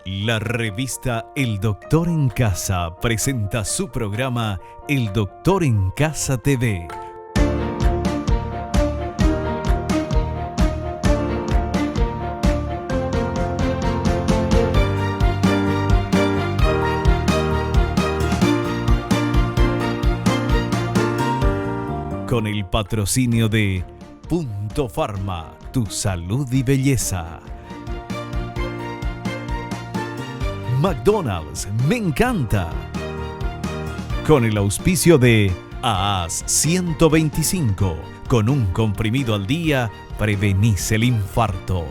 La revista El Doctor en Casa presenta su programa El Doctor en Casa TV. Con el patrocinio de Punto Pharma, tu salud y belleza. McDonald's, me encanta. Con el auspicio de AAS 125, con un comprimido al día, prevenís el infarto.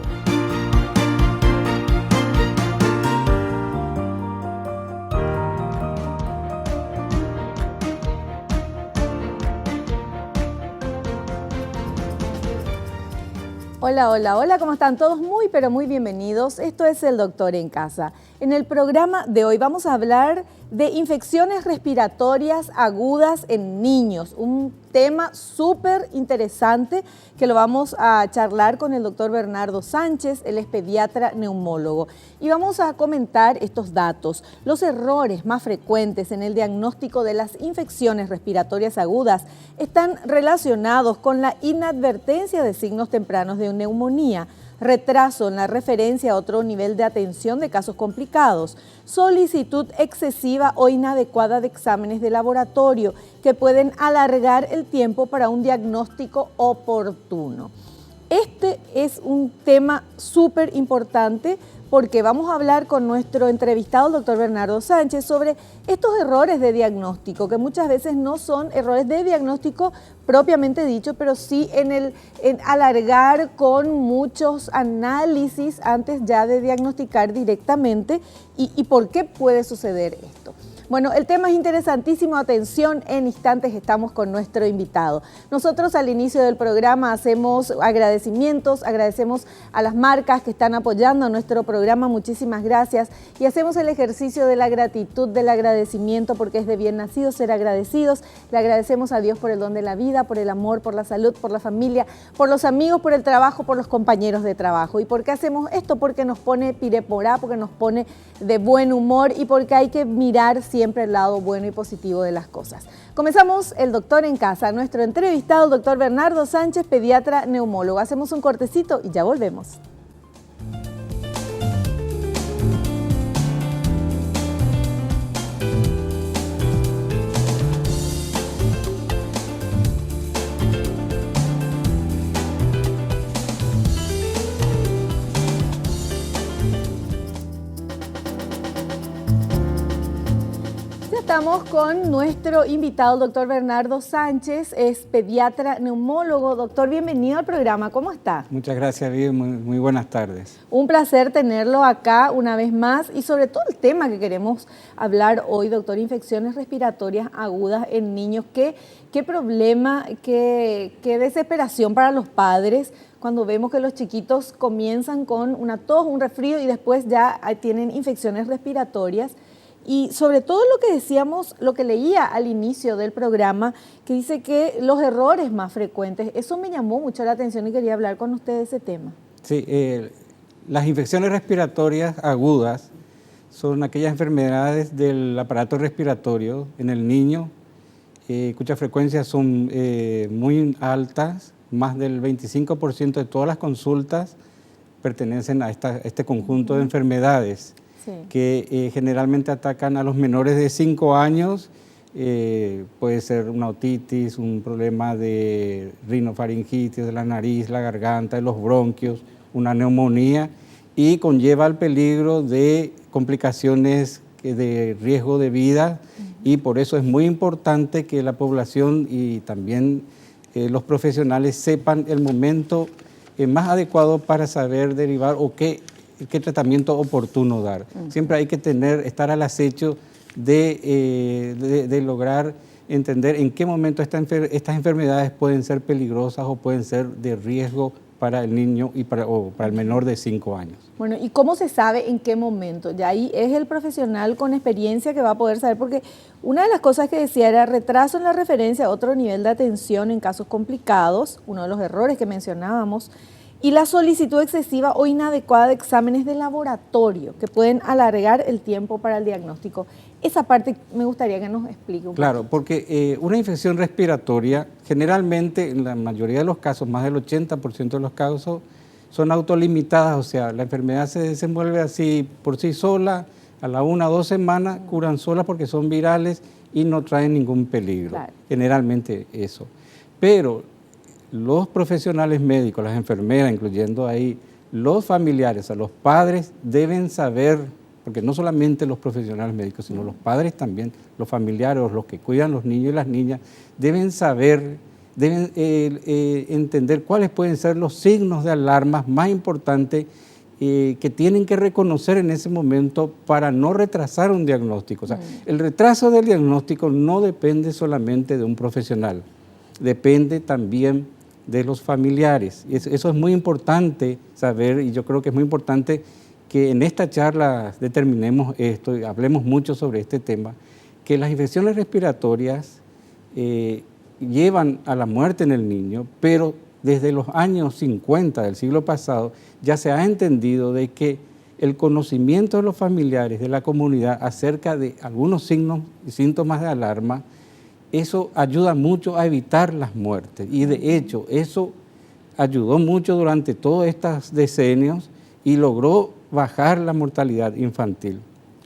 Hola, hola, hola, ¿cómo están todos? Muy, pero muy bienvenidos. Esto es El Doctor en Casa. En el programa de hoy vamos a hablar de infecciones respiratorias agudas en niños, un tema súper interesante que lo vamos a charlar con el doctor Bernardo Sánchez, él es pediatra neumólogo. Y vamos a comentar estos datos, los errores más frecuentes en el diagnóstico de las infecciones respiratorias agudas están relacionados con la inadvertencia de signos tempranos de neumonía, retraso en la referencia a otro nivel de atención de casos complicados, solicitud excesiva o inadecuada de exámenes de laboratorio que pueden alargar el tiempo para un diagnóstico oportuno. Este es un tema súper importante porque vamos a hablar con nuestro entrevistado, el doctor Bernardo Sánchez, sobre estos errores de diagnóstico, que muchas veces no son errores de diagnóstico propiamente dicho, pero sí en alargar con muchos análisis antes ya de diagnosticar directamente y por qué puede suceder esto. Bueno, el tema es interesantísimo, atención, en instantes estamos con nuestro invitado. Nosotros al inicio del programa hacemos agradecimientos, agradecemos a las marcas que están apoyando a nuestro programa, muchísimas gracias, y hacemos el ejercicio de la gratitud, del agradecimiento, porque es de bien nacido ser agradecidos. Le agradecemos a Dios por el don de la vida, por el amor, por la salud, por la familia, por los amigos, por el trabajo, por los compañeros de trabajo. ¿Y por qué hacemos esto? Porque nos pone pireporá, porque nos pone de buen humor y porque hay que mirar siempre el lado bueno y positivo de las cosas. Comenzamos El Doctor en Casa. Nuestro entrevistado, el doctor Bernardo Sánchez, pediatra neumólogo. Hacemos un cortecito y ya volvemos. Estamos con nuestro invitado, el doctor Bernardo Sánchez, es pediatra neumólogo. Doctor, bienvenido al programa, ¿cómo está? Muchas gracias, Vivi, muy buenas tardes. Un placer tenerlo acá una vez más y sobre todo el tema que queremos hablar hoy, doctor, infecciones respiratorias agudas en niños. Qué problema, qué desesperación para los padres cuando vemos que los chiquitos comienzan con una tos, un resfrío y después ya tienen infecciones respiratorias. Y sobre todo lo que decíamos, lo que leía al inicio del programa, que dice que los errores más frecuentes, eso me llamó mucho la atención y quería hablar con usted de ese tema. Sí, las infecciones respiratorias agudas son aquellas enfermedades del aparato respiratorio en el niño, cuyas frecuencias son muy altas, más del 25% de todas las consultas pertenecen a este conjunto de enfermedades. Sí. Que generalmente atacan a los menores de 5 años, puede ser una otitis, un problema de rinofaringitis de la nariz, la garganta, de los bronquios, una neumonía y conlleva el peligro de complicaciones de riesgo de vida y por eso es muy importante que la población y también los profesionales sepan el momento más adecuado para saber derivar o qué tratamiento oportuno dar. Siempre hay que estar al acecho de lograr entender en qué momento estas enfermedades pueden ser peligrosas o pueden ser de riesgo para el niño y para el menor de 5 años. Bueno, ¿y cómo se sabe en qué momento? Ya ahí es el profesional con experiencia que va a poder saber, porque una de las cosas que decía era retraso en la referencia a otro nivel de atención en casos complicados, uno de los errores que mencionábamos, y la solicitud excesiva o inadecuada de exámenes de laboratorio que pueden alargar el tiempo para el diagnóstico. Esa parte me gustaría que nos explique un poco. Claro, porque una infección respiratoria, generalmente, en la mayoría de los casos, más del 80% de los casos, son autolimitadas, o sea, la enfermedad se desenvuelve así por sí sola, a la 1 o 2 semanas curan solas porque son virales y no traen ningún peligro, Claro. Generalmente eso. Pero los profesionales médicos, las enfermeras, incluyendo ahí los familiares, o sea, los padres deben saber, porque no solamente los profesionales médicos, sino los padres también, los familiares, los que cuidan los niños y las niñas, deben saber, deben entender cuáles pueden ser los signos de alarma más importantes que tienen que reconocer en ese momento para no retrasar un diagnóstico. O sea, el retraso del diagnóstico no depende solamente de un profesional, depende también de los familiares. Eso es muy importante saber, y yo creo que es muy importante que en esta charla determinemos esto y hablemos mucho sobre este tema, que las infecciones respiratorias llevan a la muerte en el niño, pero desde los años 50 del siglo pasado ya se ha entendido de que el conocimiento de los familiares, de la comunidad, acerca de algunos signos y síntomas de alarma, eso ayuda mucho a evitar las muertes. Y de hecho, eso ayudó mucho durante todos estos decenios y logró bajar la mortalidad infantil.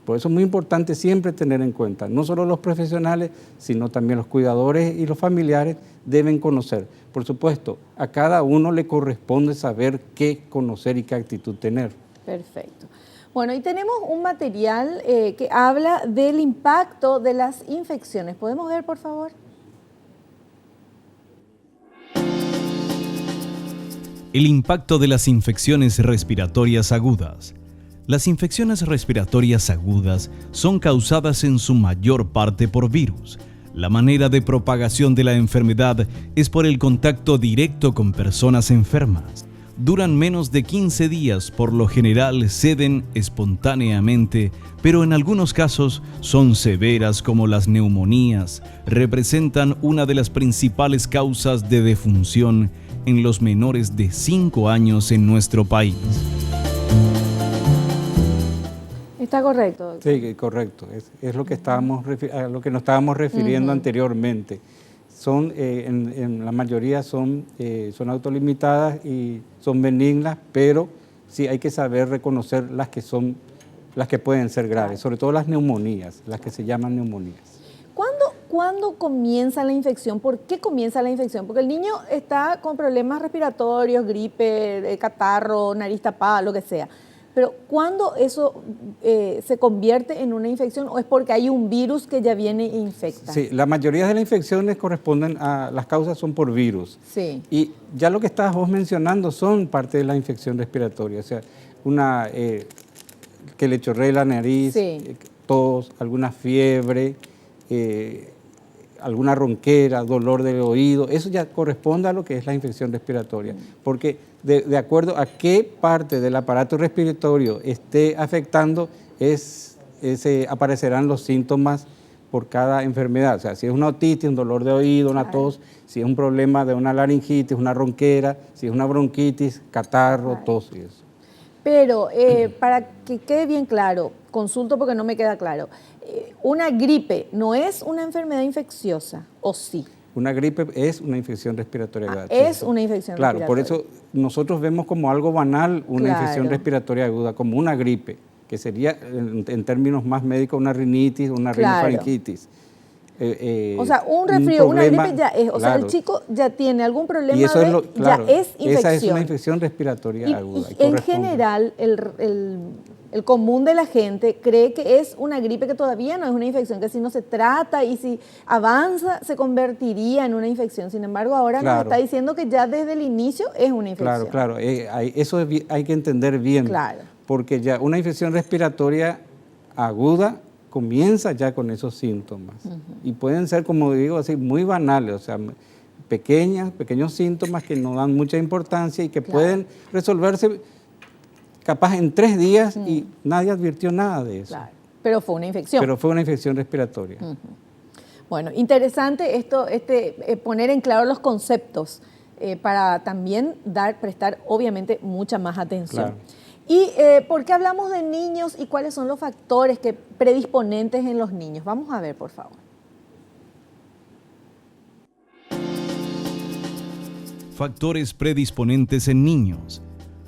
Por eso es muy importante siempre tener en cuenta, no solo los profesionales, sino también los cuidadores y los familiares deben conocer. Por supuesto, a cada uno le corresponde saber qué conocer y qué actitud tener. Perfecto. Bueno, y tenemos un material que habla del impacto de las infecciones. ¿Podemos ver, por favor? El impacto de las infecciones respiratorias agudas. Las infecciones respiratorias agudas son causadas en su mayor parte por virus. La manera de propagación de la enfermedad es por el contacto directo con personas enfermas. Duran menos de 15 días, por lo general ceden espontáneamente, pero en algunos casos son severas como las neumonías. Representan una de las principales causas de defunción en los menores de 5 años en nuestro país. Está correcto, doctor. Sí, correcto. Es lo que a lo que nos estábamos refiriendo anteriormente. Son, en la mayoría son autolimitadas y son benignas, pero sí hay que saber reconocer las que pueden ser graves, sobre todo las neumonías, las que se llaman neumonías. ¿Cuándo comienza la infección? ¿Por qué comienza la infección? Porque el niño está con problemas respiratorios, gripe, catarro, nariz tapada, lo que sea. Pero ¿cuándo eso se convierte en una infección o es porque hay un virus que ya viene e infecta? Sí, la mayoría de las infecciones corresponden a, las causas son por virus. Sí. Y ya lo que estabas vos mencionando son parte de la infección respiratoria, o sea, que le chorree la nariz, sí, tos, alguna fiebre, alguna ronquera, dolor del oído, eso ya corresponde a lo que es la infección respiratoria, porque de acuerdo a qué parte del aparato respiratorio esté afectando, aparecerán los síntomas por cada enfermedad. O sea, si es una otitis, un dolor de oído, una tos, si es un problema de una laringitis, una ronquera, si es una bronquitis, catarro, tos y eso. Pero para que quede bien claro, consulto porque no me queda claro, ¿una gripe no es una enfermedad infecciosa o sí? Una gripe es una infección respiratoria aguda. Es una infección respiratoria. Claro, por eso nosotros vemos como algo banal una infección respiratoria aguda, como una gripe, que sería en términos más médicos una rinitis, una rinofaringitis. O sea, un resfrío, una gripe ya es, o sea, el chico ya tiene algún problema ya es infección. Esa es una infección respiratoria aguda. Y en general, el común de la gente cree que es una gripe que todavía no es una infección, que si no se trata y si avanza se convertiría en una infección. Sin embargo, ahora nos está diciendo que ya desde el inicio es una infección. Claro, eso hay que entender bien, porque ya una infección respiratoria aguda comienza ya con esos síntomas y pueden ser, como digo, así muy banales, o sea, pequeños síntomas que no dan mucha importancia y que pueden resolverse capaz en 3 días y nadie advirtió nada de eso. Claro. Pero fue una infección. Pero fue una infección respiratoria. Bueno, interesante esto, poner en claro los conceptos para también prestar obviamente mucha más atención. Claro. ¿Y por qué hablamos de niños y cuáles son los factores predisponentes en los niños? Vamos a ver, por favor. Factores predisponentes en niños.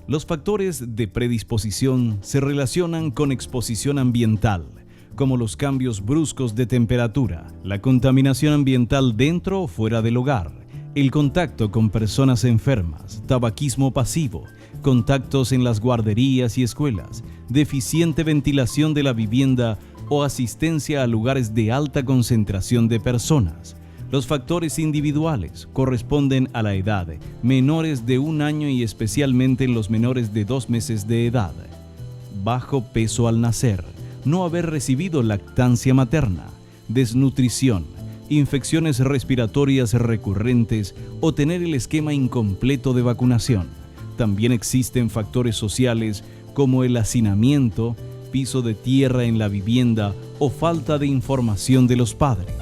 Los factores de predisposición se relacionan con exposición ambiental, como los cambios bruscos de temperatura, la contaminación ambiental dentro o fuera del hogar, el contacto con personas enfermas, tabaquismo pasivo, contactos en las guarderías y escuelas, deficiente ventilación de la vivienda o asistencia a lugares de alta concentración de personas. Los factores individuales corresponden a la edad, menores de 1 año y especialmente en los menores de 2 meses de edad. Bajo peso al nacer, no haber recibido lactancia materna, desnutrición, infecciones respiratorias recurrentes o tener el esquema incompleto de vacunación. También existen factores sociales como el hacinamiento, piso de tierra en la vivienda o falta de información de los padres.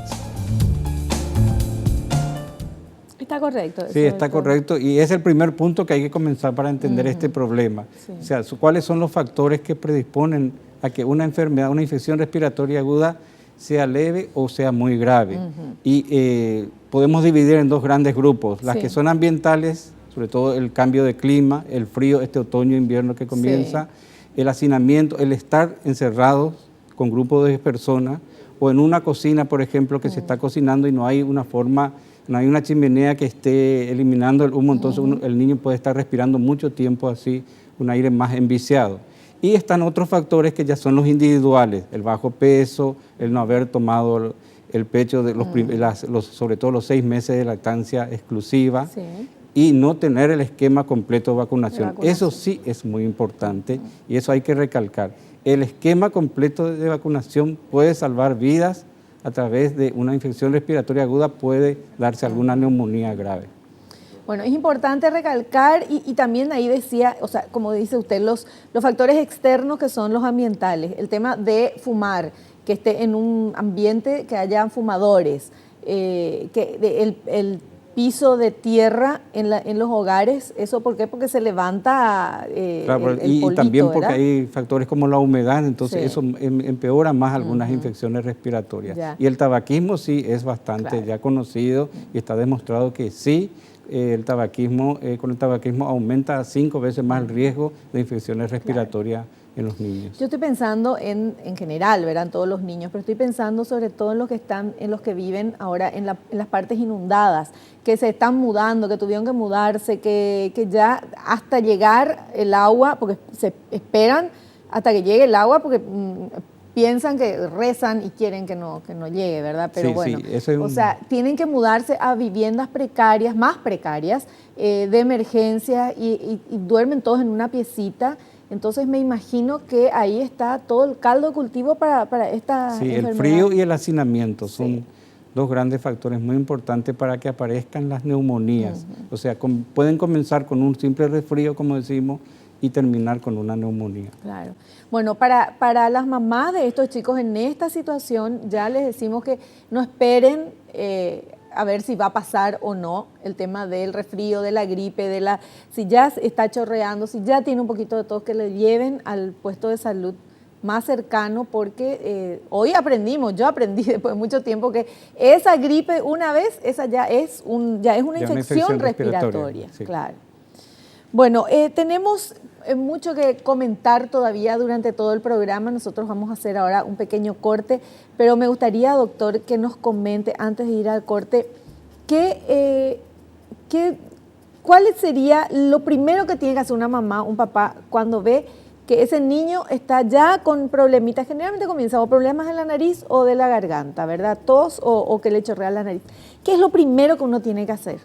Está correcto. Sí, está correcto, y es el primer punto que hay que comenzar para entender este problema. Sí. O sea, ¿cuáles son los factores que predisponen a que una enfermedad, una infección respiratoria aguda sea leve o sea muy grave? Y podemos dividir en 2 grandes grupos, las que son ambientales, sobre todo el cambio de clima, el frío, este otoño-invierno que comienza, el hacinamiento, el estar encerrados con grupos de personas, o en una cocina, por ejemplo, que se está cocinando y no hay una forma, no hay una chimenea que esté eliminando el humo, entonces el niño puede estar respirando mucho tiempo así, un aire más enviciado. Y están otros factores que ya son los individuales, el bajo peso, el no haber tomado el pecho, de sobre todo los 6 meses de lactancia exclusiva, y no tener el esquema completo de vacunación. Eso sí es muy importante y eso hay que recalcar. El esquema completo de vacunación puede salvar vidas. A través de una infección respiratoria aguda puede darse alguna neumonía grave. Bueno, es importante recalcar y también ahí decía, o sea, como dice usted, los factores externos que son los ambientales, el tema de fumar, que esté en un ambiente que haya fumadores, el piso de tierra en los hogares, ¿eso por qué? Porque se levanta claro, el y polvito, también porque ¿verdad? hay factores como la humedad, entonces eso empeora más algunas infecciones respiratorias. Ya. Y el tabaquismo sí es bastante ya conocido y está demostrado que sí, con el tabaquismo aumenta 5 veces más el riesgo de infecciones respiratorias en los niños. Yo estoy pensando en general, verán todos los niños, pero estoy pensando sobre todo en los que viven ahora en las partes inundadas, que se están mudando, que tuvieron que mudarse, que ya hasta llegar el agua, porque se esperan hasta que llegue el agua, porque piensan que rezan y quieren que no llegue, ¿verdad? Pero bueno, o sea, tienen que mudarse a viviendas precarias, más precarias, de emergencia y duermen todos en una piecita. Entonces me imagino que ahí está todo el caldo de cultivo para esta enfermedad. El frío y el hacinamiento son 2 grandes factores muy importantes para que aparezcan las neumonías. O sea, pueden comenzar con un simple resfrío, como decimos, y terminar con una neumonía. Claro. Bueno, para las mamás de estos chicos en esta situación, ya les decimos que no esperen a ver si va a pasar o no el tema del resfrío, de la gripe, si ya está chorreando, si ya tiene un poquito de tos, que le lleven al puesto de salud más cercano, porque hoy yo aprendí después de mucho tiempo que esa gripe una vez, esa ya es una infección respiratoria. Sí. Claro. Bueno, tenemos mucho que comentar todavía durante todo el programa. Nosotros vamos a hacer ahora un pequeño corte, pero me gustaría, doctor, que nos comente antes de ir al corte, ¿cuál sería lo primero que tiene que hacer una mamá, un papá, cuando ve que ese niño está ya con problemitas? Generalmente comienza o problemas en la nariz o de la garganta, ¿verdad? Tos o que le chorrea la nariz. ¿Qué es lo primero que uno tiene que hacer?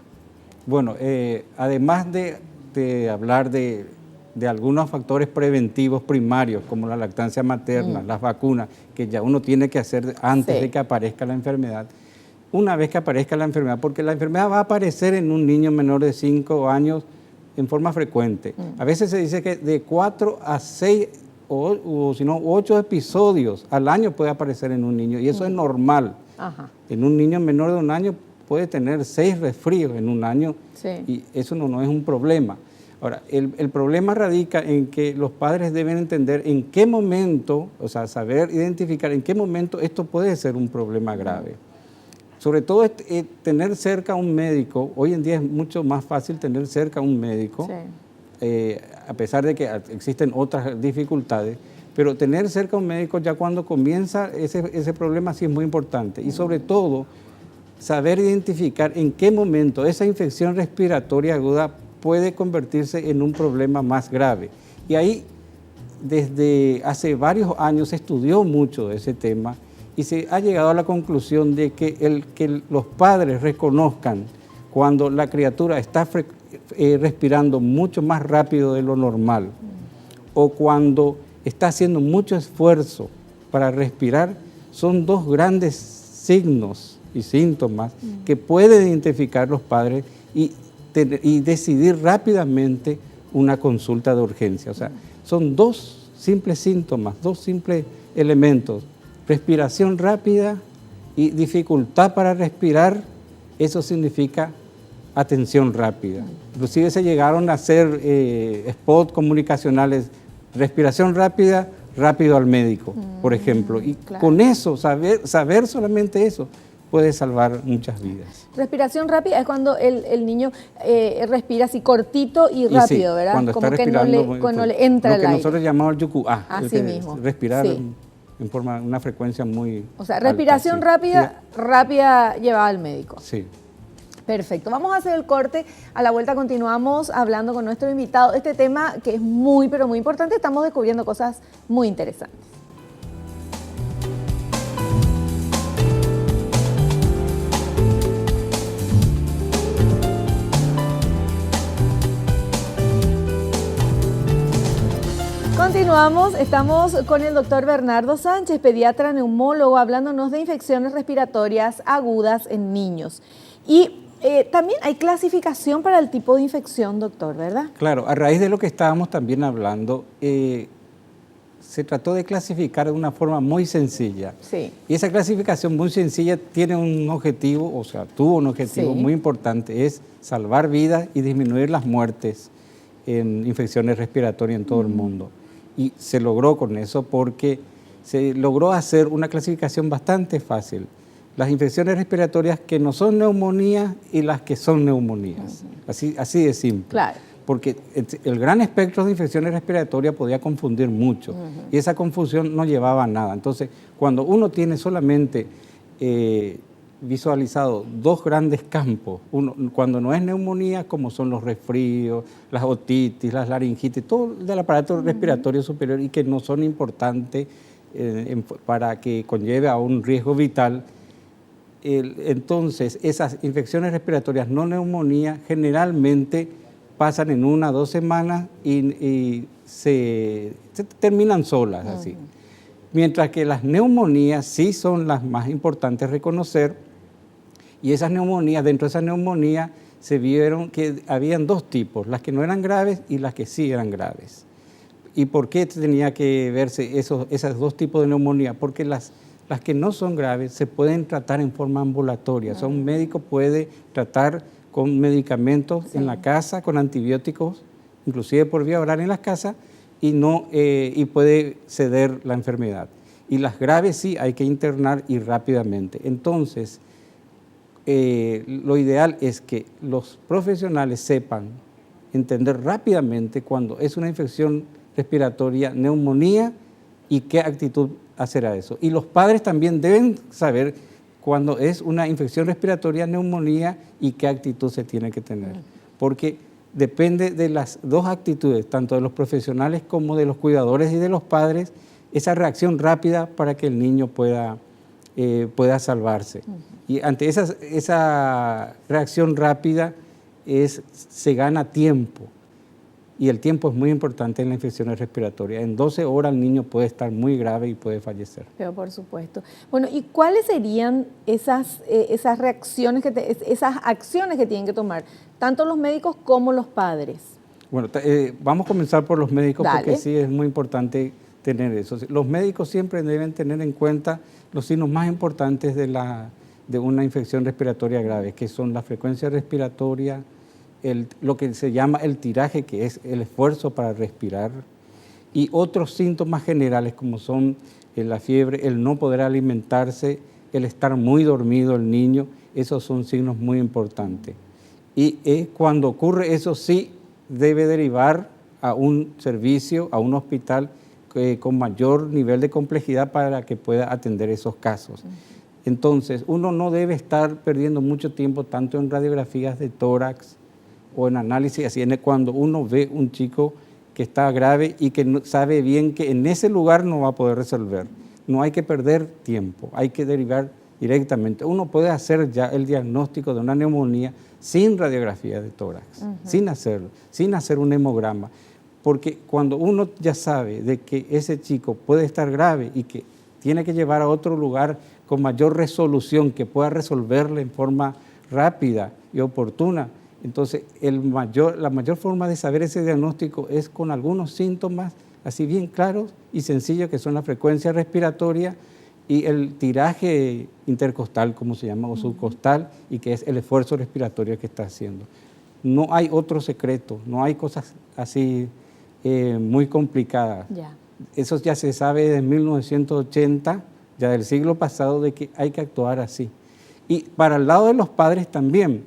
Bueno, además de hablar de algunos factores preventivos primarios, como la lactancia materna, las vacunas, que ya uno tiene que hacer antes de que aparezca la enfermedad. Una vez que aparezca la enfermedad, porque la enfermedad va a aparecer en un niño menor de 5 años en forma frecuente. A veces se dice que de 4 a 6 o si no 8 episodios al año puede aparecer en un niño, y eso es normal. En un niño menor de 1 año puede tener 6 resfríos en un año Sí. y eso no es un problema. Ahora, el problema radica en que los padres deben entender en qué momento, o sea, saber identificar en qué momento esto puede ser un problema grave. Sobre todo tener cerca a un médico. Hoy en día es mucho más fácil tener cerca a un médico, Sí. a pesar de que existen otras dificultades, pero tener cerca a un médico ya cuando comienza ese problema sí es muy importante. Y sobre todo, saber identificar en qué momento esa infección respiratoria aguda puede convertirse en un problema más grave. Y ahí, desde hace varios años, se estudió mucho de ese tema y se ha llegado a la conclusión de que los padres reconozcan cuando la criatura está respirando mucho más rápido de lo normal o cuando está haciendo mucho esfuerzo para respirar, son dos grandes signos y síntomas que pueden identificar los padres y decidir rápidamente una consulta de urgencia. O sea, son dos simples síntomas, dos simples elementos: respiración rápida y dificultad para respirar. Eso significa atención rápida. Inclusive se llegaron a hacer spots comunicacionales: respiración rápida, rápido al médico, por ejemplo. Y claro. Con eso, saber solamente eso, puede salvar muchas vidas. Respiración rápida es cuando el niño respira así cortito y Sí, rápido, ¿verdad? cuando Como está que respirando, no le entra lo el que aire. nosotros llamamos el yucuá, Así mismo. respirar Sí. en forma, una frecuencia muy O sea, alta, respiración sí. rápida llevada al médico. Sí. Perfecto. Vamos a hacer el corte. A la vuelta continuamos hablando con nuestro invitado. Este tema que es muy, pero muy importante. Estamos descubriendo cosas muy interesantes. Continuamos, estamos con el doctor Bernardo Sánchez, pediatra neumólogo, hablándonos de infecciones respiratorias agudas en niños. Y también hay clasificación para el tipo de infección, doctor, ¿verdad? Claro, a raíz de lo que estábamos también hablando, se trató de clasificar de una forma muy sencilla. Sí. Y esa clasificación muy sencilla tiene un objetivo, o sea, tuvo un objetivo Sí. muy importante: es salvar vidas y disminuir las muertes en infecciones respiratorias en todo el mundo. Y se logró con eso porque se logró hacer una clasificación bastante fácil: las infecciones respiratorias que no son neumonías y las que son neumonías. Así de simple. Claro. Porque el gran espectro de infecciones respiratorias podía confundir mucho y esa confusión no llevaba a nada. Entonces, cuando uno tiene solamente visualizado dos grandes campos, cuando no es neumonía, como son los resfríos, las otitis, las laringitis, todo del aparato respiratorio superior y que no son importantes para que conlleve a un riesgo vital, entonces esas infecciones respiratorias no neumonía generalmente pasan en 1 o 2 semanas y se terminan solas, así. Mientras que las neumonías sí son las más importantes reconocer, y esas neumonías, dentro de esas neumonías se vieron que habían dos tipos: las que no eran graves y las que sí eran graves. ¿Y por qué tenía que verse esos dos tipos de neumonía? Porque las que no son graves se pueden tratar en forma ambulatoria. O sea, un médico puede tratar con medicamentos en la casa, con antibióticos, inclusive por vía oral en las casas, y puede ceder la enfermedad. Y las graves sí hay que internar y rápidamente. Entonces, lo ideal es que los profesionales sepan entender rápidamente cuando es una infección respiratoria, neumonía, y qué actitud hacer a eso. Y los padres también deben saber cuando es una infección respiratoria, neumonía, y qué actitud se tiene que tener. Porque depende de las dos actitudes, tanto de los profesionales como de los cuidadores y de los padres, esa reacción rápida para que el niño pueda salvarse. Y ante esa reacción rápida se gana tiempo. Y el tiempo es muy importante en las infecciones respiratorias. En 12 horas el niño puede estar muy grave y puede fallecer. Pero por supuesto. Bueno, ¿y cuáles serían esas reacciones, esas acciones que tienen que tomar tanto los médicos como los padres? Bueno, vamos a comenzar por los médicos. Dale. Porque sí es muy importante tener eso. Los médicos siempre deben tener en cuenta los signos más importantes de de una infección respiratoria grave, que son la frecuencia respiratoria, lo que se llama el tiraje, que es el esfuerzo para respirar, y otros síntomas generales como son la fiebre, el no poder alimentarse, el estar muy dormido el niño. Esos son signos muy importantes. Y cuando ocurre eso, sí debe derivar a un servicio, a un hospital con mayor nivel de complejidad para que pueda atender esos casos. Entonces, uno no debe estar perdiendo mucho tiempo tanto en radiografías de tórax o en análisis, así cuando uno ve un chico que está grave y que sabe bien que en ese lugar no va a poder resolver. No hay que perder tiempo, hay que derivar directamente. Uno puede hacer ya el diagnóstico de una neumonía sin radiografía de tórax, sin hacerlo, sin hacer un hemograma. Porque cuando uno ya sabe de que ese chico puede estar grave y que tiene que llevar a otro lugar con mayor resolución, que pueda resolverle en forma rápida y oportuna, entonces la mayor forma de saber ese diagnóstico es con algunos síntomas así bien claros y sencillos, que son la frecuencia respiratoria y el tiraje intercostal, como se llama, o subcostal, y que es el esfuerzo respiratorio que está haciendo. No hay otro secreto, no hay cosas así muy complicadas. Eso ya se sabe desde 1980, ya del siglo pasado, de que hay que actuar así. Y para el lado de los padres también,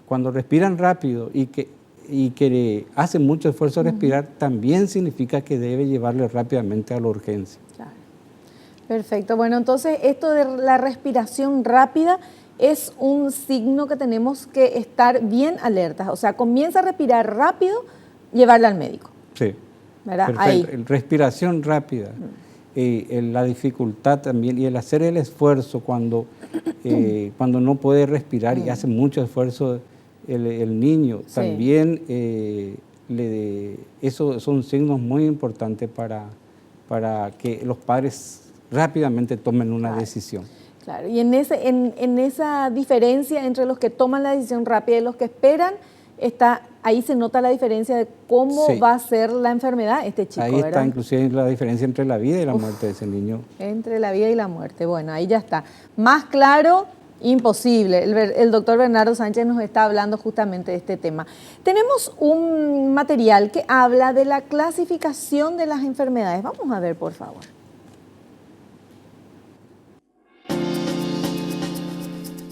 cuando respiran rápido y que hacen mucho esfuerzo a respirar, también significa que debe llevarle rápidamente a la urgencia. Claro. Perfecto. Bueno, entonces esto de la respiración rápida es un signo que tenemos que estar bien alertas. O sea, comienza a respirar rápido, llevarla al médico. Sí. ¿Verdad? Ahí. Respiración rápida. La dificultad también y el hacer el esfuerzo cuando no puede respirar y hace mucho esfuerzo el niño, sí. También esos son signos muy importantes para que los padres rápidamente tomen una decisión. Claro, y en esa diferencia entre los que toman la decisión rápida y los que esperan, ahí se nota la diferencia de cómo va a ser la enfermedad este chico, ahí ¿verdad? Está inclusive la diferencia entre la vida y la muerte de ese niño. Entre la vida y la muerte, bueno, ahí ya está. Más claro, imposible. El doctor Bernardo Sánchez nos está hablando justamente de este tema. Tenemos un material que habla de la clasificación de las enfermedades. Vamos a ver, por favor.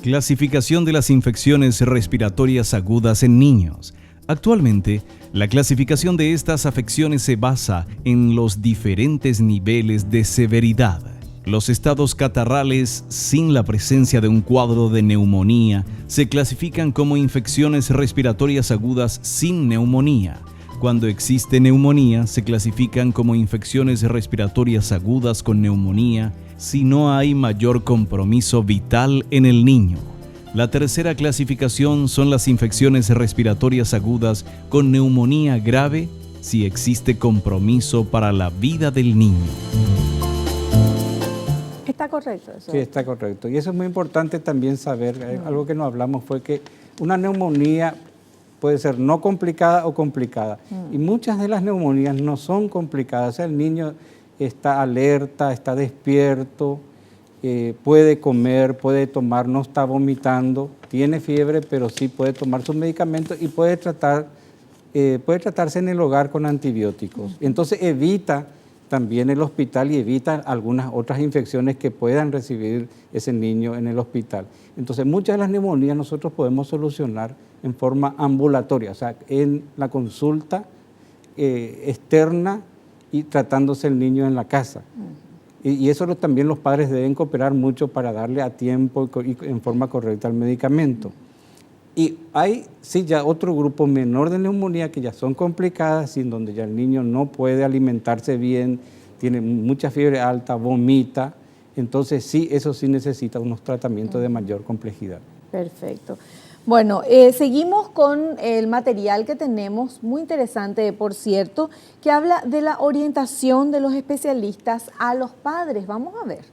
Clasificación de las infecciones respiratorias agudas en niños. Actualmente, la clasificación de estas afecciones se basa en los diferentes niveles de severidad. Los estados catarrales sin la presencia de un cuadro de neumonía se clasifican como infecciones respiratorias agudas sin neumonía. Cuando existe neumonía, se clasifican como infecciones respiratorias agudas con neumonía si no hay mayor compromiso vital en el niño. La tercera clasificación son las infecciones respiratorias agudas con neumonía grave si existe compromiso para la vida del niño. ¿Está correcto eso? Sí, está correcto. Y eso es muy importante también saber, algo que nos hablamos fue que una neumonía puede ser no complicada o complicada. Y muchas de las neumonías no son complicadas. O sea, el niño está alerta, está despierto, puede comer, puede tomar, no está vomitando, tiene fiebre, pero sí puede tomar sus medicamentos y puede tratarse en el hogar con antibióticos. Entonces evita también el hospital y evita algunas otras infecciones que puedan recibir ese niño en el hospital. Entonces muchas de las neumonías nosotros podemos solucionar en forma ambulatoria, o sea, en la consulta externa y tratándose el niño en la casa. Y eso también los padres deben cooperar mucho para darle a tiempo y en forma correcta el medicamento. Y hay sí ya otro grupo menor de neumonía que ya son complicadas, en donde ya el niño no puede alimentarse bien, tiene mucha fiebre alta, vomita. Entonces sí, eso sí necesita unos tratamientos de mayor complejidad. Perfecto. Bueno, seguimos con el material que tenemos, muy interesante, por cierto, que habla de la orientación de los especialistas a los padres. Vamos a ver.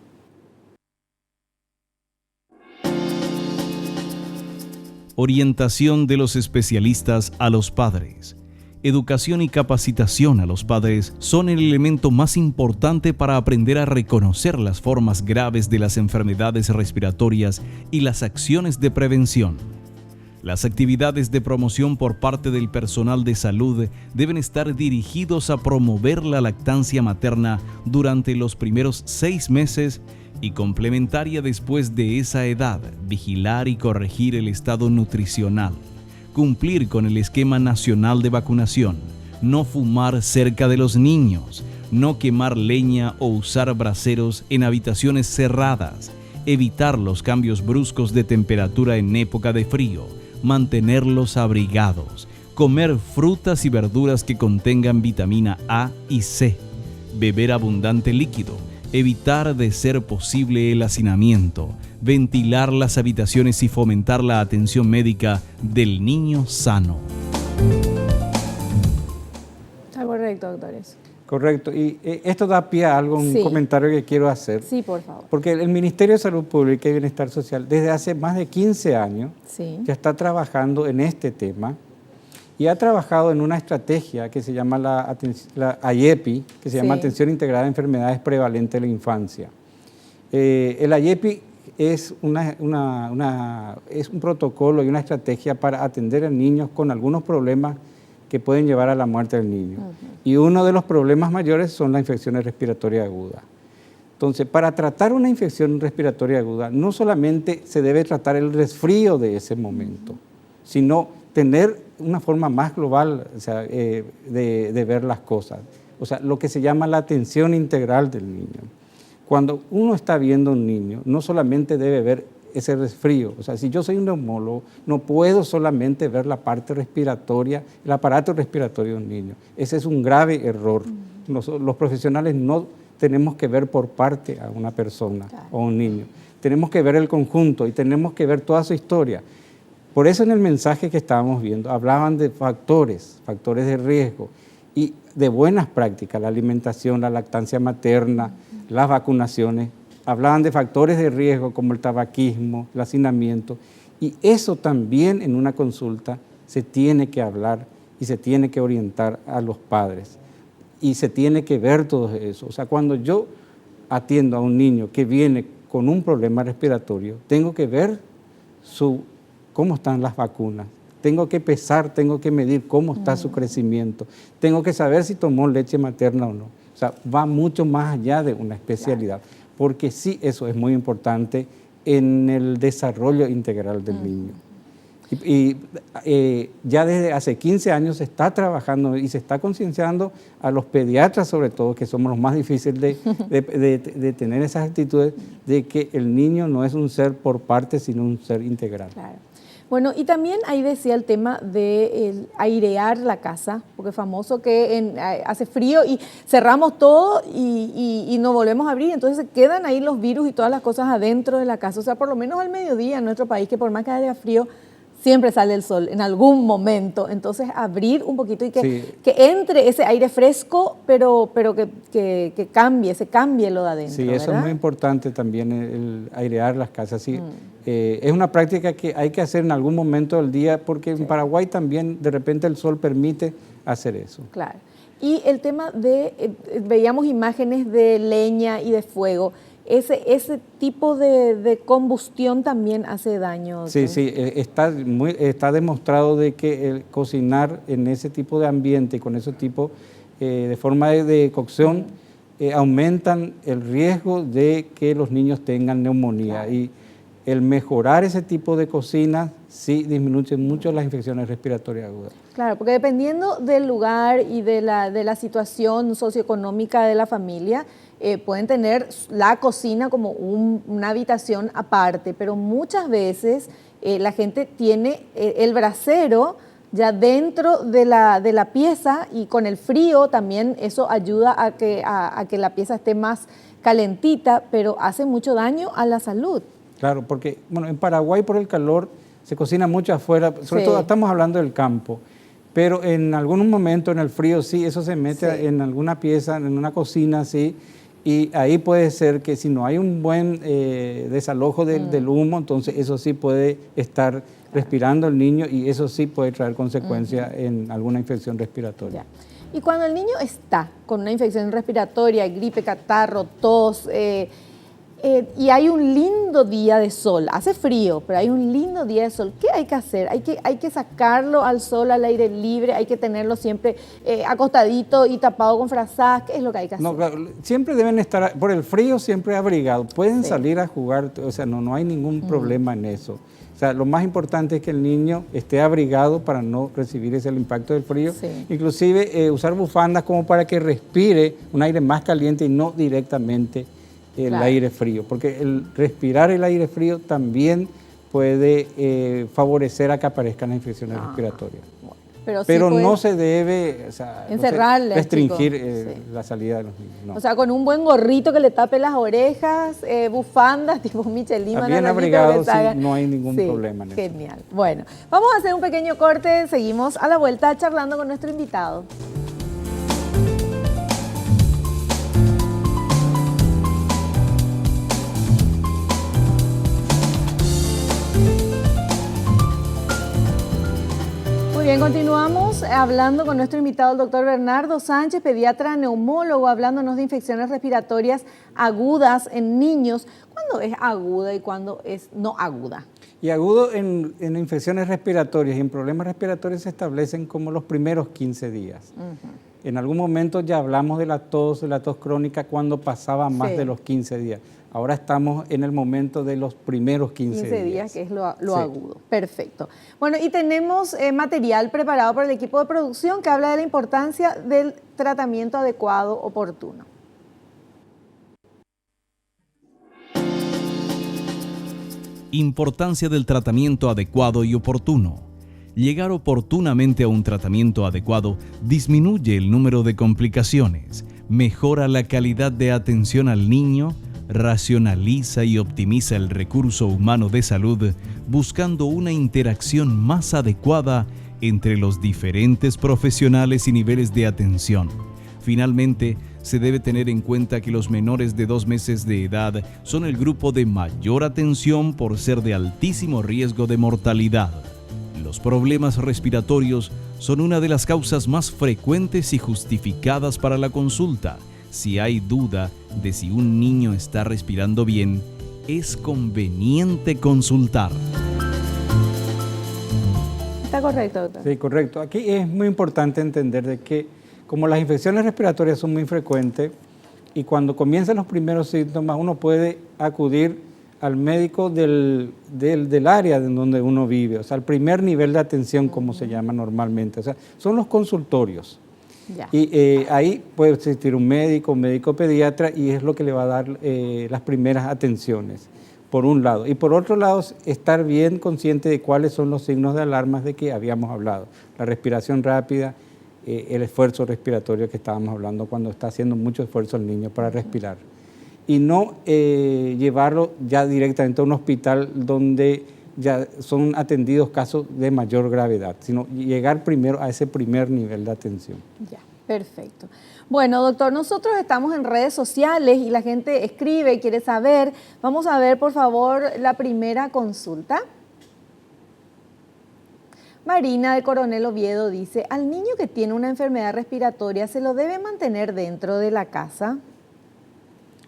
Orientación de los especialistas a los padres. Educación y capacitación a los padres son el elemento más importante para aprender a reconocer las formas graves de las enfermedades respiratorias y las acciones de prevención. Las actividades de promoción por parte del personal de salud deben estar dirigidos a promover la lactancia materna durante los primeros 6 meses y complementaria después de esa edad, vigilar y corregir el estado nutricional, cumplir con el esquema nacional de vacunación, no fumar cerca de los niños, no quemar leña o usar braseros en habitaciones cerradas, evitar los cambios bruscos de temperatura en época de frío, mantenerlos abrigados, comer frutas y verduras que contengan vitamina A y C, beber abundante líquido, evitar de ser posible el hacinamiento, ventilar las habitaciones y fomentar la atención médica del niño sano. Está correcto, doctores. Correcto. Y esto da pie a algo, un comentario que quiero hacer. Sí, por favor. Porque el Ministerio de Salud Pública y Bienestar Social desde hace más de 15 años ya está trabajando en este tema y ha trabajado en una estrategia que se llama la AIEPI, que se llama Atención Integrada a Enfermedades Prevalentes de la Infancia. El AIEPI es un protocolo y una estrategia para atender a niños con algunos problemas que pueden llevar a la muerte del niño. Y uno de los problemas mayores son las infecciones respiratorias agudas. Entonces, para tratar una infección respiratoria aguda, no solamente se debe tratar el resfrío de ese momento, sino tener una forma más global, o sea, de ver las cosas. O sea, lo que se llama la atención integral del niño. Cuando uno está viendo a un niño, no solamente debe ver ese resfrío. O sea, si yo soy un neumólogo, no puedo solamente ver la parte respiratoria, el aparato respiratorio de un niño. Ese es un grave error. Los profesionales no tenemos que ver por parte a una persona o a un niño. Tenemos que ver el conjunto y tenemos que ver toda su historia. Por eso en el mensaje que estábamos viendo, hablaban de factores de riesgo y de buenas prácticas, la alimentación, la lactancia materna, las vacunaciones. Hablaban de factores de riesgo como el tabaquismo, el hacinamiento, y eso también en una consulta se tiene que hablar y se tiene que orientar a los padres y se tiene que ver todo eso. O sea, cuando yo atiendo a un niño que viene con un problema respiratorio, tengo que ver cómo están las vacunas, tengo que pesar, tengo que medir cómo está su crecimiento, tengo que saber si tomó leche materna o no. O sea, va mucho más allá de una especialidad. Porque sí, eso es muy importante en el desarrollo integral del niño. Y ya desde hace 15 años se está trabajando y se está concienciando a los pediatras, sobre todo, que somos los más difíciles de tener esas actitudes, de que el niño no es un ser por parte, sino un ser integral. Claro. Bueno, y también ahí decía el tema de airear la casa, porque es famoso que hace frío y cerramos todo y no volvemos a abrir, entonces se quedan ahí los virus y todas las cosas adentro de la casa. O sea, por lo menos al mediodía en nuestro país, que por más que haya frío, siempre sale el sol en algún momento. Entonces abrir un poquito y que entre ese aire fresco, pero que se cambie lo de adentro. Sí, eso, ¿verdad? Es muy importante también, el airear las casas. Sí. Es una práctica que hay que hacer en algún momento del día, porque en Paraguay también de repente el sol permite hacer eso. Claro. Y el tema veíamos imágenes de leña y de fuego. Ese tipo de combustión también hace daño. Sí, está demostrado de que el cocinar en ese tipo de ambiente, con ese tipo de forma de cocción, aumentan el riesgo de que los niños tengan neumonía. Claro. Y el mejorar ese tipo de cocina sí disminuye mucho las infecciones respiratorias agudas. Claro, porque dependiendo del lugar y de la situación socioeconómica de la familia, pueden tener la cocina como una habitación aparte, pero muchas veces la gente tiene el brasero ya dentro de la pieza, y con el frío también eso ayuda a que la pieza esté más calentita, pero hace mucho daño a la salud. Claro, porque bueno, en Paraguay por el calor se cocina mucho afuera, sobre todo estamos hablando del campo, pero en algunos momentos en el frío sí, eso se mete en alguna pieza, en una cocina, sí, Y ahí puede ser que si no hay un buen desalojo del humo, entonces eso sí puede estar respirando el niño y eso sí puede traer consecuencias en alguna infección respiratoria. Ya. Y cuando el niño está con una infección respiratoria, gripe, catarro, tos, y hay un lindo día de sol, hace frío, pero hay un lindo día de sol, ¿qué hay que hacer? Hay que sacarlo al sol, al aire libre, hay que tenerlo siempre acostadito y tapado con frazadas, ¿qué es lo que hay que hacer? No, claro, siempre deben estar, por el frío siempre abrigados, pueden salir a jugar, o sea, no hay ningún problema en eso. O sea, lo más importante es que el niño esté abrigado para no recibir ese impacto del frío. Sí. Inclusive usar bufandas como para que respire un aire más caliente y no directamente el aire frío, porque el respirar el aire frío también puede favorecer a que aparezcan las infecciones respiratorias. Bueno, pero sí no se debe encerrarle, restringir la salida de los niños. No. O sea, con un buen gorrito que le tape las orejas, bufandas tipo Michelin. Bien abrigado, sí, no hay ningún problema en eso. Genial. Bueno, vamos a hacer un pequeño corte, seguimos a la vuelta charlando con nuestro invitado. Bien, continuamos hablando con nuestro invitado, el doctor Bernardo Sánchez, pediatra neumólogo, hablándonos de infecciones respiratorias agudas en niños. ¿Cuándo es aguda y cuándo es no aguda? Y agudo en infecciones respiratorias y en problemas respiratorios se establecen como los primeros 15 días. En algún momento ya hablamos de la tos crónica cuando pasaba más de los 15 días. Ahora estamos en el momento de los primeros 15 días. Que es lo agudo. Perfecto. Bueno, y tenemos material preparado por el equipo de producción que habla de la importancia del tratamiento adecuado, oportuno. Importancia del tratamiento adecuado y oportuno. Llegar oportunamente a un tratamiento adecuado disminuye el número de complicaciones, mejora la calidad de atención al niño, racionaliza y optimiza el recurso humano de salud, buscando una interacción más adecuada entre los diferentes profesionales y niveles de atención. Finalmente, se debe tener en cuenta que los menores de 2 meses de edad son el grupo de mayor atención por ser de altísimo riesgo de mortalidad. Los problemas respiratorios son una de las causas más frecuentes y justificadas para la consulta. Si hay duda de si un niño está respirando bien, es conveniente consultar. ¿Está correcto, doctor? Sí, correcto. Aquí es muy importante entender de que como las infecciones respiratorias son muy frecuentes y cuando comienzan los primeros síntomas uno puede acudir al médico del área en donde uno vive, o sea, el primer nivel de atención como se llama normalmente, o sea, son los consultorios. Ya. Y ahí puede existir un médico pediatra y es lo que le va a dar las primeras atenciones, por un lado. Y por otro lado, estar bien consciente de cuáles son los signos de alarma de que habíamos hablado. La respiración rápida, el esfuerzo respiratorio que estábamos hablando cuando está haciendo mucho esfuerzo el niño para respirar. Y no llevarlo ya directamente a un hospital donde ya son atendidos casos de mayor gravedad, sino llegar primero a ese primer nivel de atención. Ya, perfecto. Bueno, doctor, nosotros estamos en redes sociales y la gente escribe, quiere saber. Vamos a ver, por favor, la primera consulta. Marina de Coronel Oviedo dice, ¿al niño que tiene una enfermedad respiratoria se lo debe mantener dentro de la casa?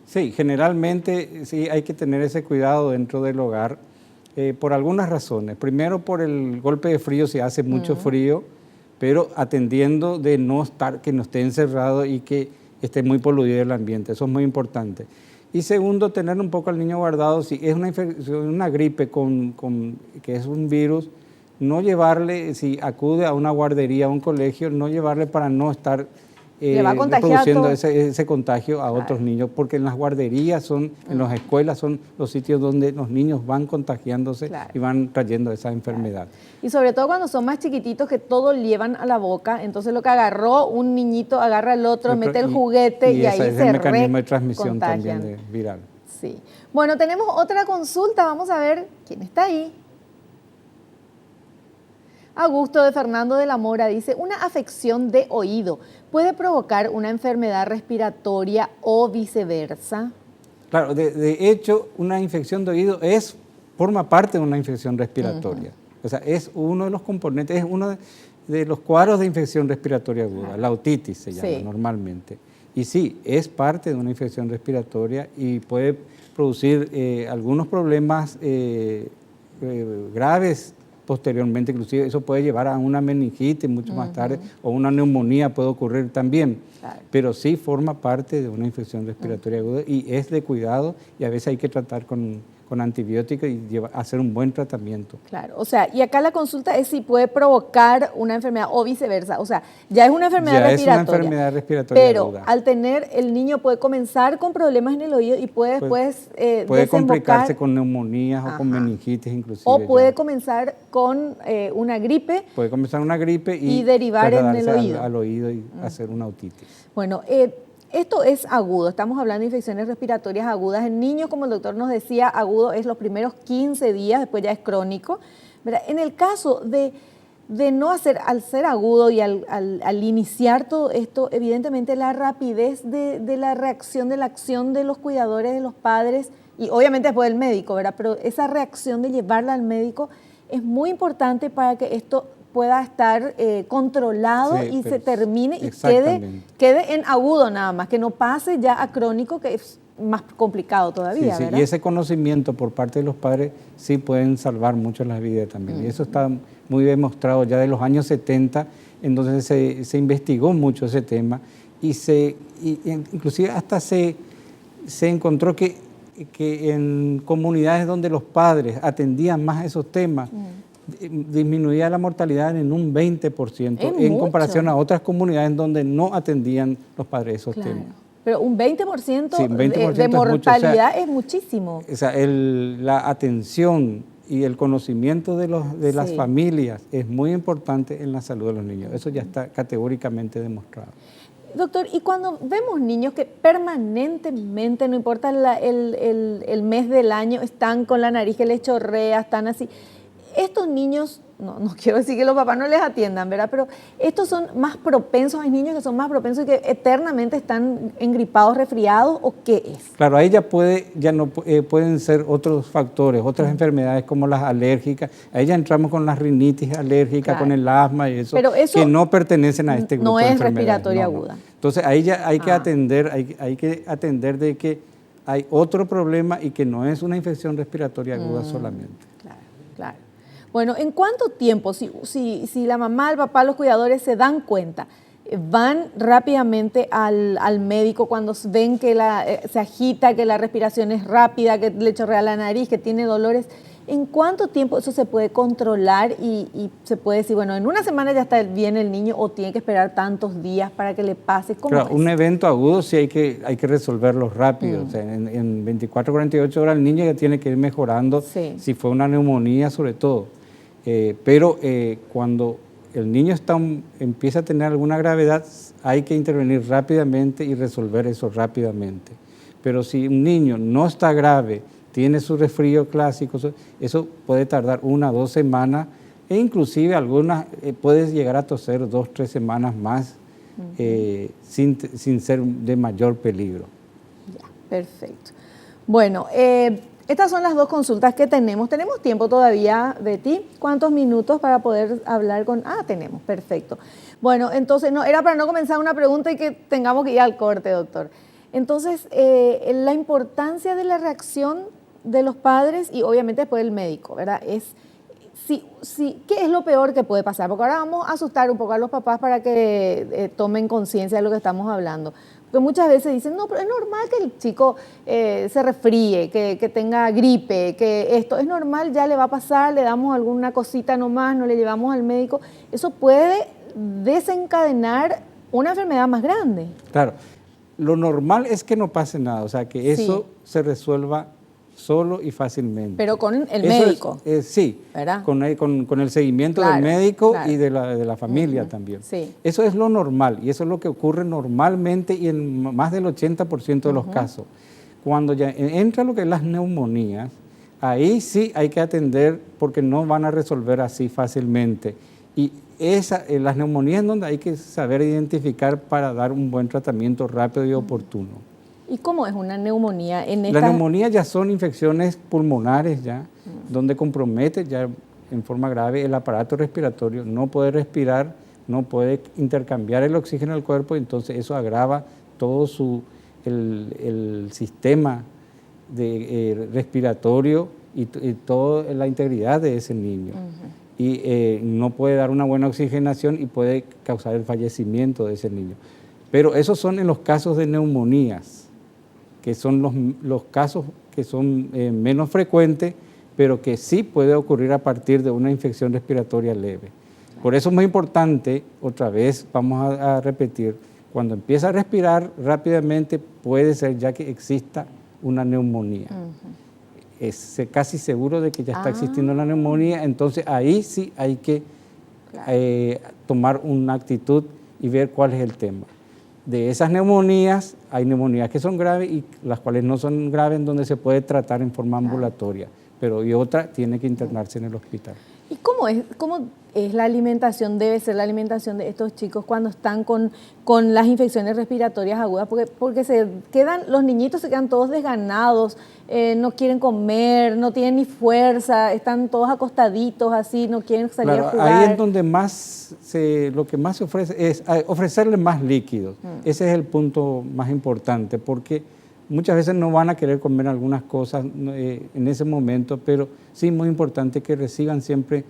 Sí, generalmente sí hay que tener ese cuidado dentro del hogar por algunas razones. Primero, por el golpe de frío, si hace mucho frío, pero atendiendo de que no esté encerrado y que esté muy poluido el ambiente. Eso es muy importante. Y segundo, tener un poco al niño guardado. Si es una infección, una gripe que es un virus, no llevarle, si acude a una guardería, a un colegio, no llevarle para no estar produciendo ese contagio a otros niños, porque en las guarderías, en las escuelas son los sitios donde los niños van contagiándose y van trayendo esa enfermedad. Y sobre todo cuando son más chiquititos que todo llevan a la boca, entonces lo que agarró un niñito agarra al otro, mete el juguete y ahí se es el mecanismo de transmisión también viral. Sí. Bueno, tenemos otra consulta, vamos a ver quién está ahí. Augusto de Fernando de la Mora dice, una afección de oído ¿puede provocar una enfermedad respiratoria o viceversa? Claro, de hecho, una infección de oído forma parte de una infección respiratoria. O sea, es uno de los componentes, es uno de los cuadros de infección respiratoria aguda, la otitis se llama normalmente. Y sí, es parte de una infección respiratoria y puede producir algunos problemas graves posteriormente, inclusive eso puede llevar a una meningitis mucho más tarde, o una neumonía puede ocurrir también, pero sí forma parte de una infección respiratoria aguda y es de cuidado y a veces hay que tratar con antibióticos y hacer un buen tratamiento. Claro, o sea, y acá la consulta es si puede provocar una enfermedad o viceversa, o sea, ya es una enfermedad respiratoria. Es una enfermedad respiratoria pero aguda. Al tener, el niño puede comenzar con problemas en el oído y puede después puede complicarse con neumonías o con meningitis inclusive. O puede comenzar con una gripe. Puede comenzar una gripe y derivar en el oído. Al oído y hacer una otitis. Bueno, esto es agudo, estamos hablando de infecciones respiratorias agudas en niños, como el doctor nos decía, agudo es los primeros 15 días, después ya es crónico. ¿Verdad? En el caso de no hacer, al ser agudo y al iniciar todo esto, evidentemente la rapidez de la reacción, de la acción de los cuidadores, de los padres, y obviamente después del médico, ¿verdad? Pero esa reacción de llevarla al médico es muy importante para que esto pueda estar controlado y se termine y quede en agudo nada más, que no pase ya a crónico, que es más complicado todavía, ¿verdad? Y ese conocimiento por parte de los padres sí pueden salvar mucho las vidas también. Y eso está muy demostrado ya de los años 70, en donde se investigó mucho ese tema y inclusive hasta se encontró que en comunidades donde los padres atendían más esos temas, disminuía la mortalidad en un 20% en comparación a otras comunidades donde no atendían los padres esos temas. Pero un 20%, sí, 20% de mortalidad mucho. Es muchísimo. O sea, la atención y el conocimiento de las familias es muy importante en la salud de los niños. Eso ya está categóricamente demostrado. Doctor, y cuando vemos niños que permanentemente, no importa el mes del año, están con la nariz que les chorrea, están así, estos niños, no quiero decir que los papás no les atiendan, ¿verdad? Pero estos son más propensos, hay niños que son más propensos y que eternamente están engripados, resfriados, ¿o qué es? Claro, ahí pueden ser otros factores, otras enfermedades como las alérgicas. Ahí ya entramos con las rinitis alérgicas, con el asma y eso que no pertenecen a este grupo de enfermedades. No es respiratoria aguda. Entonces ahí ya hay que atender de que hay otro problema y que no es una infección respiratoria aguda solamente. Claro. Bueno, ¿en cuánto tiempo, si la mamá, el papá, los cuidadores se dan cuenta, van rápidamente al médico cuando ven que se agita, que la respiración es rápida, que le chorrea la nariz, que tiene dolores? ¿En cuánto tiempo eso se puede controlar y se puede decir, bueno, en una semana ya está bien el niño o tiene que esperar tantos días para que le pase? Claro, un evento agudo sí hay que resolverlo rápido. O sea, en 24, 48 horas el niño ya tiene que ir mejorando, si fue una neumonía sobre todo. Pero cuando el niño empieza a tener alguna gravedad, hay que intervenir rápidamente y resolver eso rápidamente. Pero si un niño no está grave, tiene su resfrío clásico, eso puede tardar 1 o 2 semanas e inclusive algunas puedes llegar a toser 2 o 3 semanas más sin ser de mayor peligro. Ya, perfecto. Bueno, estas son las 2 consultas que tenemos. ¿Tenemos tiempo todavía, Betty? ¿Cuántos minutos para poder hablar con...? Tenemos, perfecto. Bueno, entonces, era para no comenzar una pregunta y que tengamos que ir al corte, doctor. Entonces, la importancia de la reacción de los padres y obviamente después del médico, ¿verdad? ¿Qué es lo peor que puede pasar? Porque ahora vamos a asustar un poco a los papás para que tomen conciencia de lo que estamos hablando. Porque muchas veces dicen, no, pero es normal que el chico se resfríe, que tenga gripe, que esto es normal, ya le va a pasar, le damos alguna cosita nomás, no le llevamos al médico. Eso puede desencadenar una enfermedad más grande. Claro, lo normal es que no pase nada, o sea, que eso se resuelva solo y fácilmente. Pero con el médico. Sí, ¿verdad? Con el seguimiento del médico y de la familia también. Sí. Eso es lo normal y eso es lo que ocurre normalmente y en más del 80% de los casos. Cuando ya entra lo que es las neumonías, ahí sí hay que atender porque no van a resolver así fácilmente. Y las neumonías es donde hay que saber identificar para dar un buen tratamiento rápido y oportuno. ¿Y cómo es una neumonía en Las esta? neumonías ya son infecciones pulmonares ya, donde compromete ya en forma grave el aparato respiratorio, no puede respirar, no puede intercambiar el oxígeno del cuerpo, entonces eso agrava todo el sistema respiratorio y toda la integridad de ese niño. Y no puede dar una buena oxigenación y puede causar el fallecimiento de ese niño. Pero esos son en los casos de neumonías, que son los casos que son menos frecuentes, pero que sí puede ocurrir a partir de una infección respiratoria leve. Por eso es muy importante, otra vez vamos a repetir, cuando empieza a respirar rápidamente puede ser ya que exista una neumonía. Es casi seguro de que ya está existiendo la neumonía, entonces ahí sí hay que tomar una actitud y ver cuál es el tema. De esas neumonías, hay neumonías que son graves y las cuales no son graves, en donde se puede tratar en forma ambulatoria, pero y otra tiene que internarse en el hospital. ¿Y cómo es la alimentación, debe ser la alimentación de estos chicos cuando están con las infecciones respiratorias agudas? Porque los niñitos se quedan todos desganados, no quieren comer, no tienen ni fuerza, están todos acostaditos así, no quieren salir a jugar. Ahí es donde lo que más se ofrece es ofrecerles más líquidos. Ese es el punto más importante, porque muchas veces no van a querer comer algunas cosas en ese momento, pero sí es muy importante que reciban siempre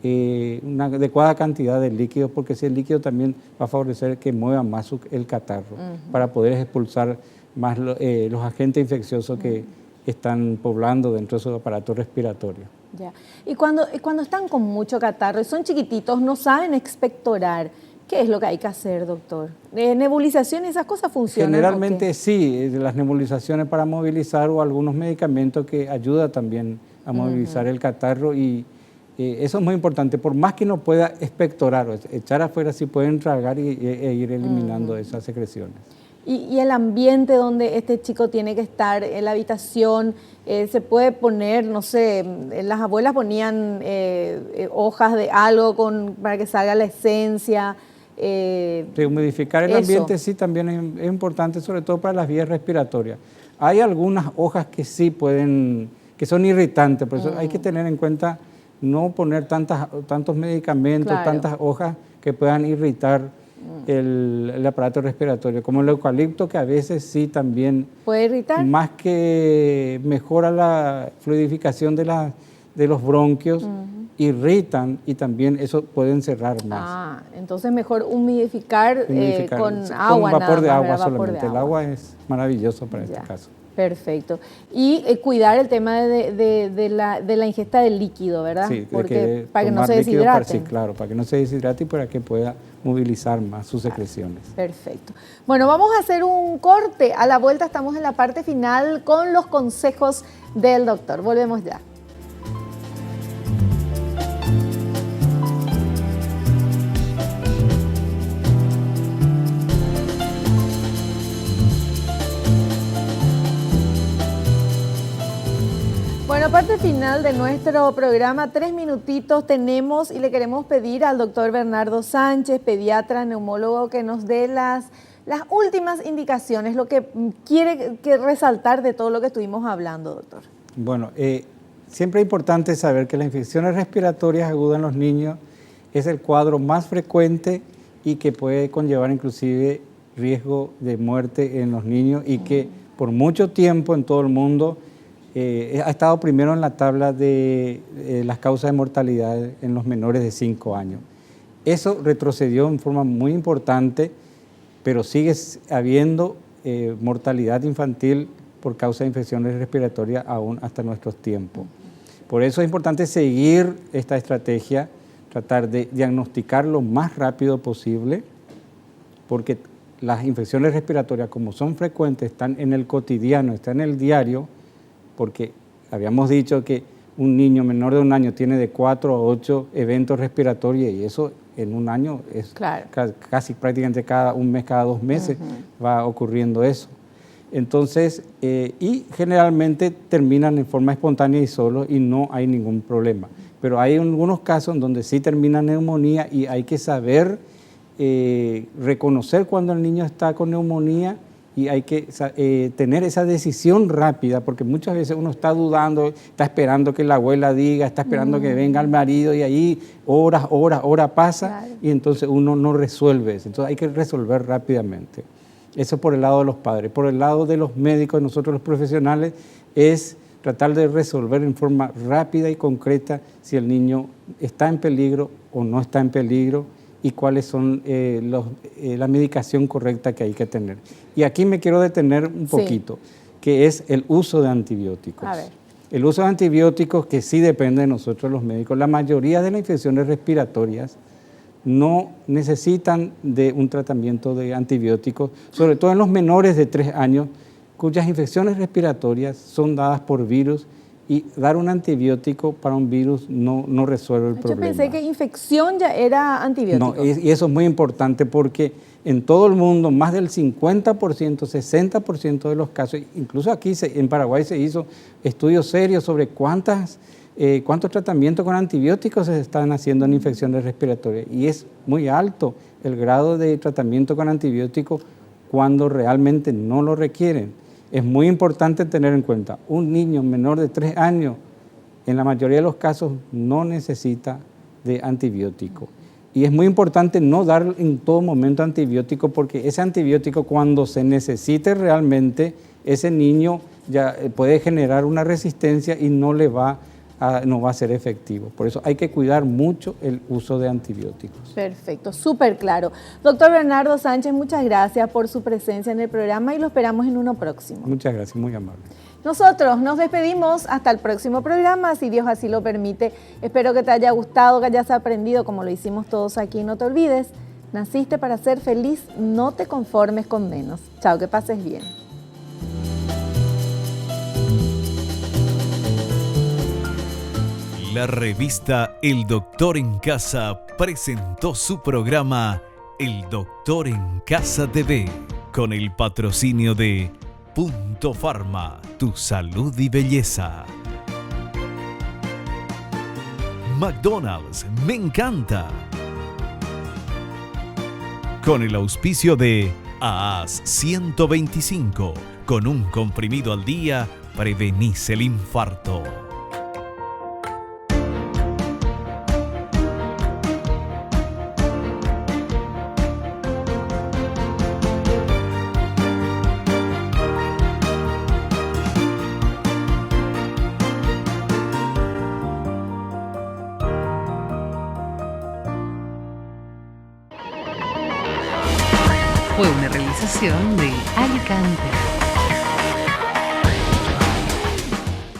una adecuada cantidad de líquidos, porque ese líquido también va a favorecer que mueva más el catarro, para poder expulsar más los agentes infecciosos que están poblando dentro de su aparato respiratorio. Ya. Y cuando están con mucho catarro y son chiquititos, no saben expectorar, ¿qué es lo que hay que hacer, doctor? ¿Nebulización, esas cosas funcionan? Generalmente sí, las nebulizaciones para movilizar o algunos medicamentos que ayudan también a movilizar el catarro, y eso es muy importante. Por más que no pueda expectorar o echar afuera, sí pueden tragar e ir eliminando esas secreciones. ¿Y el ambiente donde este chico tiene que estar, en la habitación, se puede poner, no sé, las abuelas ponían hojas de algo para que salga la esencia? Humidificar el ambiente sí también es importante, sobre todo para las vías respiratorias. Hay algunas hojas que sí que son irritantes, por eso hay que tener en cuenta no poner tantos medicamentos, tantas hojas que puedan irritar el aparato respiratorio, como el eucalipto, que a veces sí también puede irritar, más que mejora la fluidificación de los bronquios, irritan, y también eso puede encerrar más. Entonces mejor humidificar con agua, con vapor de agua vapor solamente. de agua. El agua es maravilloso para este caso. Perfecto. Y cuidar el tema de la ingesta de líquido, ¿verdad? Sí, para que no se deshidrate. Sí, claro, para que no se deshidrate y para que pueda movilizar más sus secreciones. Perfecto. Bueno, vamos a hacer un corte. A la vuelta estamos en la parte final con los consejos del doctor. Volvemos ya. Bueno, parte final de nuestro programa, 3 minutitos tenemos y le queremos pedir al doctor Bernardo Sánchez, pediatra, neumólogo, que nos dé las últimas indicaciones, lo que quiere resaltar de todo lo que estuvimos hablando, doctor. Bueno, siempre es importante saber que las infecciones respiratorias agudas en los niños es el cuadro más frecuente y que puede conllevar inclusive riesgo de muerte en los niños, y que por mucho tiempo en todo el mundo ha estado primero en la tabla de las causas de mortalidad en los menores de 5 años. Eso retrocedió en forma muy importante, pero sigue habiendo mortalidad infantil por causa de infecciones respiratorias aún hasta nuestros tiempos. Por eso es importante seguir esta estrategia, tratar de diagnosticar lo más rápido posible, porque las infecciones respiratorias, como son frecuentes, están en el cotidiano, están en el diario, porque habíamos dicho que un niño menor de 1 año tiene de 4 a 8 eventos respiratorios, y eso en un año es casi prácticamente cada 1 mes, cada 2 meses va ocurriendo eso. Entonces, y generalmente terminan en forma espontánea y solo, y no hay ningún problema. pero hay algunos casos en donde sí termina neumonía y hay que saber reconocer cuando el niño está con neumonía y hay que tener esa decisión rápida, porque muchas veces uno está dudando, está esperando que la abuela diga, está esperando que venga el marido y ahí horas pasa, claro, y entonces uno no resuelve eso. Entonces hay que resolver rápidamente. Eso por el lado de los padres. Por el lado de los médicos, nosotros los profesionales, es tratar de resolver en forma rápida y concreta si el niño está en peligro o no está en peligro y cuáles son la medicación correcta que hay que tener. Y aquí me quiero detener un poquito, que es el uso de antibióticos. A ver. El uso de antibióticos, que sí depende de nosotros los médicos. La mayoría de las infecciones respiratorias no necesitan de un tratamiento de antibióticos, sobre todo en los menores de 3 años, cuyas infecciones respiratorias son dadas por virus, y dar un antibiótico para un virus no resuelve el problema. Yo pensé que infección ya era antibiótico. No, y eso es muy importante porque en todo el mundo más del 50%, 60% de los casos, incluso aquí en Paraguay se hizo estudios serios sobre cuántos tratamientos con antibióticos se están haciendo en infecciones respiratorias, y es muy alto el grado de tratamiento con antibióticos cuando realmente no lo requieren. Es muy importante tener en cuenta, un niño menor de 3 años, en la mayoría de los casos, no necesita de antibiótico. Y es muy importante no dar en todo momento antibiótico, porque ese antibiótico, cuando se necesite realmente, ese niño ya puede generar una resistencia y no va a ser efectivo. Por eso hay que cuidar mucho el uso de antibióticos. Perfecto, súper claro. Doctor Bernardo Sánchez, muchas gracias por su presencia en el programa y lo esperamos en uno próximo. Muchas gracias, muy amable. Nosotros nos despedimos hasta el próximo programa, si Dios así lo permite. Espero que te haya gustado, que hayas aprendido como lo hicimos todos aquí. No te olvides, naciste para ser feliz, no te conformes con menos. Chao, que pases bien. La revista El Doctor en Casa presentó su programa El Doctor en Casa TV, con el patrocinio de Punto Pharma, tu salud y belleza. McDonald's, me encanta. Con el auspicio de AAS 125, con un comprimido al día, prevenís el infarto. Fue una realización de Alicante.